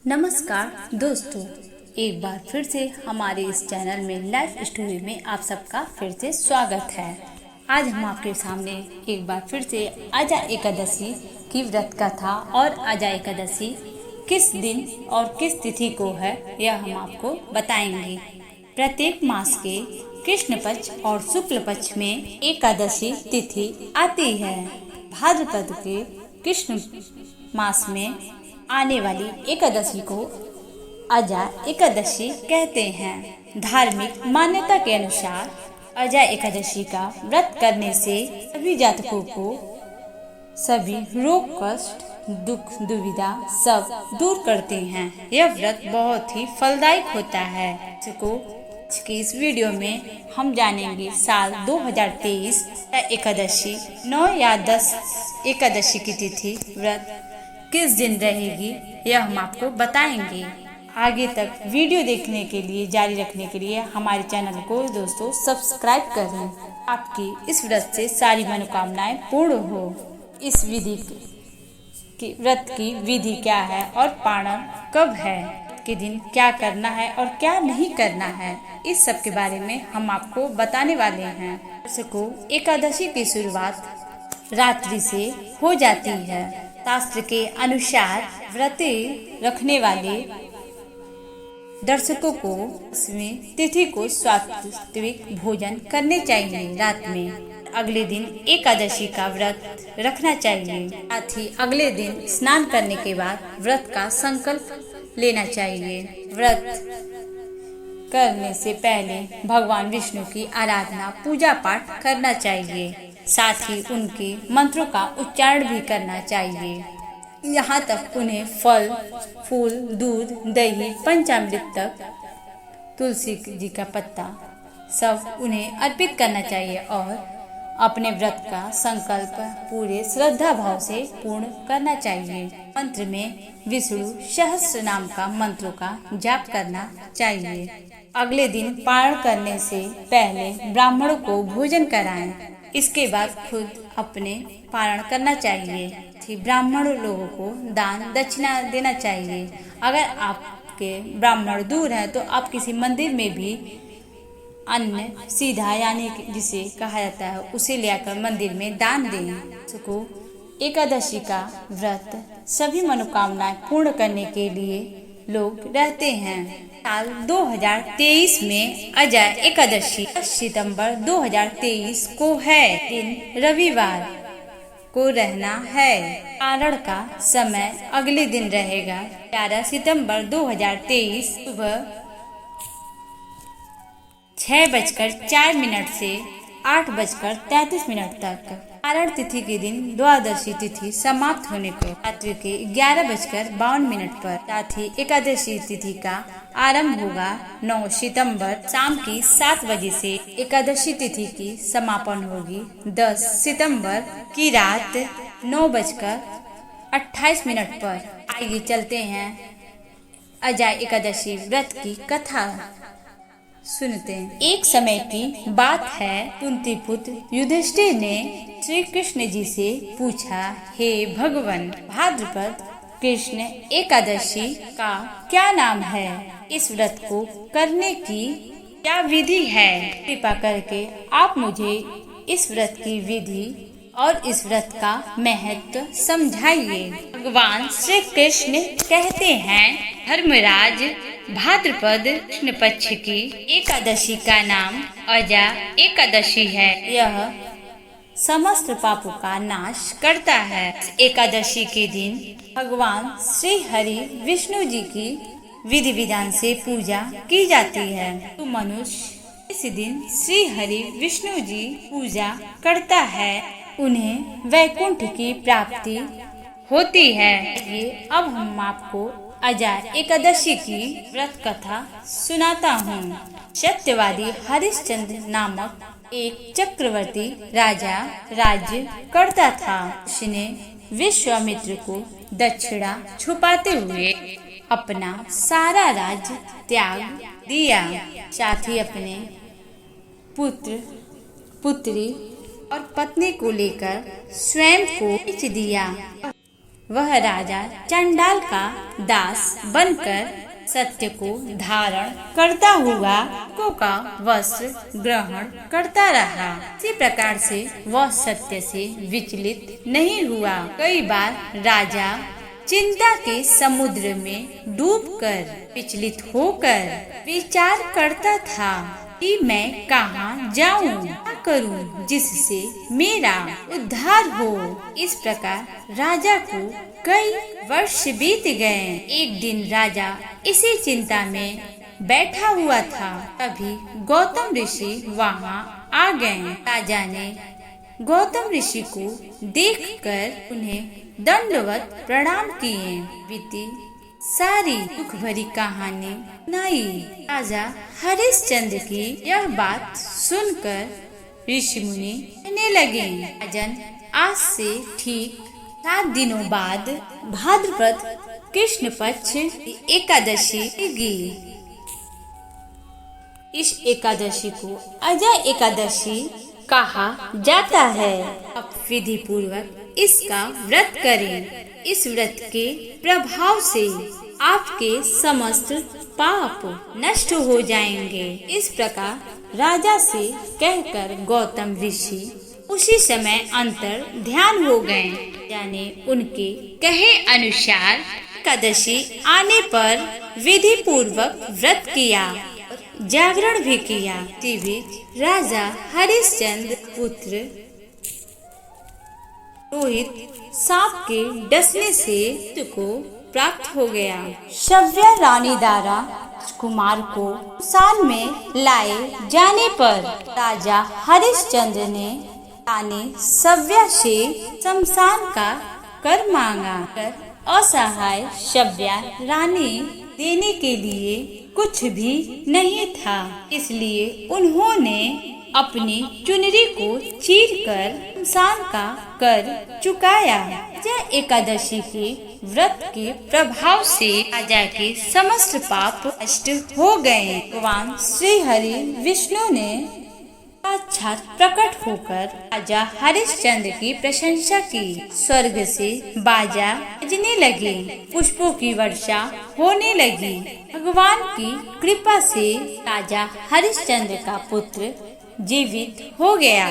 नमस्कार दोस्तों, एक बार फिर से हमारे इस चैनल में लाइफ स्टोरी में आप सबका फिर से स्वागत है। आज हम आपके सामने एक बार फिर से आजा एकादशी की व्रत कथा और आजा एकादशी किस दिन और किस तिथि को है यह हम आपको बताएंगे। प्रत्येक मास के कृष्ण पक्ष और शुक्ल पक्ष में एकादशी तिथि आती है। भाद्रपद के कृष्ण मास में आने वाली एकादशी को आजा एकादशी कहते हैं। धार्मिक मान्यता के अनुसार आजा एकादशी का व्रत करने से सभी जातकों को सभी रोग कष्ट दुख दुविधा सब दूर करते हैं। यह व्रत बहुत ही फलदायक होता है। इसको आज की इस वीडियो में हम जानेंगे साल 2023 एकादशी 9 या 10 एकादशी की तिथि व्रत किस दिन रहेगी यह हम आपको बताएंगे। आगे तक वीडियो देखने के लिए जारी रखने के लिए हमारे चैनल को दोस्तों सब्सक्राइब करें। आपकी इस व्रत से सारी मनोकामनाएं पूर्ण हो। इस विधि की व्रत की विधि क्या है और पारण कब है, के दिन क्या करना है और क्या नहीं करना है, इस सब के बारे में हम आपको बताने वाले हैं। दर्शकों, एकादशी की शुरुआत रात्रि से हो जाती है। शास्त्र के अनुसार व्रत रखने वाले दर्शकों को इसमें तिथि को सात्विक भोजन करने चाहिए। रात में अगले दिन एकादशी का व्रत रखना चाहिए। साथ ही अगले दिन स्नान करने के बाद व्रत का संकल्प लेना चाहिए। व्रत करने से पहले भगवान विष्णु की आराधना पूजा पाठ करना चाहिए। साथ ही उनके मंत्रों का उच्चारण भी करना चाहिए। यहाँ तक उन्हें फल फूल दूध दही पंचामृत तक तुलसी जी का पत्ता सब उन्हें अर्पित करना चाहिए और अपने व्रत का संकल्प पूरे श्रद्धा भाव से पूर्ण करना चाहिए। मंत्र में विष्णु सहस्त्र नाम का मंत्रों का जाप करना चाहिए। अगले दिन पारण करने से पहले ब्राह्मणों को भोजन कराएं। इसके बाद खुद अपने पारण करना चाहिए। ब्राह्मण लोगों को दान दक्षिणा देना चाहिए। अगर आपके ब्राह्मण दूर हैं तो आप किसी मंदिर में भी अन्न सीधा यानी जिसे कहा जाता है उसे ले आकर मंदिर में दान दें। इसको एकादशी का व्रत सभी मनोकामनाएं पूर्ण करने के लिए लोग रहते हैं। साल 2023 में आजा एकादशी 10 सितंबर 2023 को है। दिन रविवार को रहना है। पारण का समय अगले दिन रहेगा 11 सितंबर 2023 सुबह 6:04 से 8:33 तक। पारण तिथि के दिन द्वादशी तिथि समाप्त होने को रात्रि के 11:52 पर। साथ ही एकादशी तिथि का आरंभ होगा 9 सितंबर शाम की 7 बजे से। एकादशी तिथि की समापन होगी 10 सितंबर की रात 9:28 पर। आइए चलते हैं आजा एकादशी व्रत की कथा सुनते हैं। एक समय की बात है, कुंती पुत्र युधिष्ठिर ने श्री कृष्ण जी से पूछा, हे भगवान, भाद्रपद कृष्ण एकादशी का क्या नाम है? इस व्रत को करने की क्या विधि है? कृपा करके आप मुझे इस व्रत की विधि और इस व्रत का महत्व समझाइए। भगवान श्री कृष्ण कहते हैं, धर्मराज, भाद्रपद कृष्ण पक्ष की एकादशी का नाम आजा एकादशी है। यह समस्त पापों का नाश करता है। एकादशी के दिन भगवान श्री हरि विष्णु जी की विधि विधान से पूजा की जाती है। तो मनुष्य इस दिन श्री हरि विष्णु जी पूजा करता है, उन्हें वैकुंठ की प्राप्ति होती है। ये अब हम आपको आजा एकादशी की व्रत कथा सुनाता हूँ। सत्यवादी हरिश्चंद्र नामक एक चक्रवर्ती राजा राज्य करता था। उसने विश्वामित्र को दक्षिणा छुपाते हुए अपना सारा राज्य त्याग दिया। साथ ही अपने पुत्र पुत्री और पत्नी को लेकर स्वयं को बेच दिया। वह राजा चंडाल का दास बनकर सत्य को धारण करता हुआ को का वस्त्र ग्रहण करता रहा। इसी प्रकार से वह सत्य से विचलित नहीं हुआ। कई बार राजा चिंता के समुद्र में डूबकर विचलित होकर विचार करता था कि मैं कहाँ जाऊँ, क्या करूँ जिससे मेरा उद्धार हो। इस प्रकार राजा को कई वर्ष बीत गए। एक दिन राजा इसी चिंता में बैठा हुआ था, तभी गौतम ऋषि वहाँ आ गए। राजा ने गौतम ऋषि को देखकर उन्हें दंडवत प्रणाम किए। बीती सारी दुख भरी कहानी सुनाई। राजा हरिश्चंद्र की यह बात सुनकर ऋषि मुनि कहने लगे, राजन, आज से ठीक 7 दिनों बाद भाद्रपद कृष्ण पक्ष एकादशी होगी। इस एकादशी को अजय एकादशी कहा जाता है। अब विधि पूर्वक इसका व्रत करें। इस व्रत के प्रभाव से आपके समस्त पाप नष्ट हो जाएंगे। इस प्रकार राजा से कहकर गौतम ऋषि उसी समय अंतर ध्यान हो गए। यानी उनके कहे अनुसार एकादशी आने पर विधि पूर्वक व्रत किया, जागरण भी किया। इसी बीच राजा हरिश्चंद्र पुत्र रोहित सांप के डसने से मृत्यु को प्राप्त हो गया। सव्या रानी द्वारा कुमार को सान में लाए जाने पर राजा हरिश्चंद्र ने सव्या से शमशान का कर मांगा। असहाय सव्या रानी देने के लिए कुछ भी नहीं था, इसलिए उन्होंने अपनी चुनरी को चीरकर शमशान का कर चुकाया। अजय एकादशी के व्रत के प्रभाव से राजा के समस्त पाप नष्ट हो गए। भगवान श्री हरि विष्णु ने साक्षात प्रकट होकर राजा हरिश्चंद्र की प्रशंसा की। स्वर्ग से बाजा बजने लगे, पुष्पों की वर्षा होने लगी। भगवान की कृपा से राजा हरिश्चंद्र का पुत्र जीवित हो गया।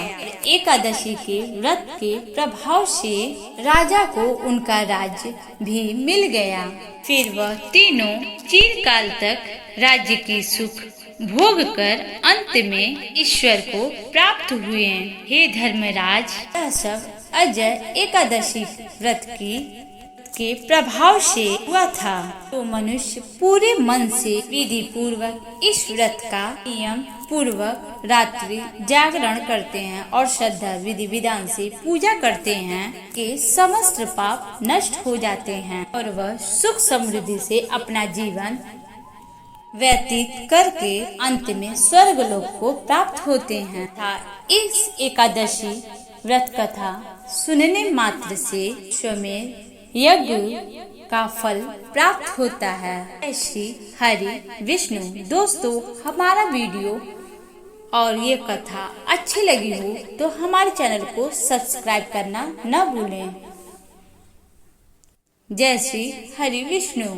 एकादशी के व्रत के प्रभाव से राजा को उनका राज्य भी मिल गया। फिर वह तीनों चिरकाल तक राज्य की सुख भोग कर अंत में ईश्वर को प्राप्त हुए। हे धर्मराज, यह सब अजय एकादशी व्रत के प्रभाव से हुआ था। तो मनुष्य पूरे मन से विधि पूर्वक इस व्रत का नियम पूर्वक रात्रि जागरण करते हैं और श्रद्धा विधि विधान से पूजा करते हैं कि समस्त पाप नष्ट हो जाते हैं और वह सुख समृद्धि से अपना जीवन व्यतीत करके अंत में स्वर्ग लोक को प्राप्त होते हैं। इस एकादशी व्रत कथा सुनने मात्र से स्वमेव यज्ञ का फल प्राप्त होता है। जय श्री हरि विष्णु। दोस्तों, हमारा वीडियो और ये कथा अच्छी लगी हो तो हमारे चैनल को सब्सक्राइब करना न भूलें। जय श्री हरि विष्णु।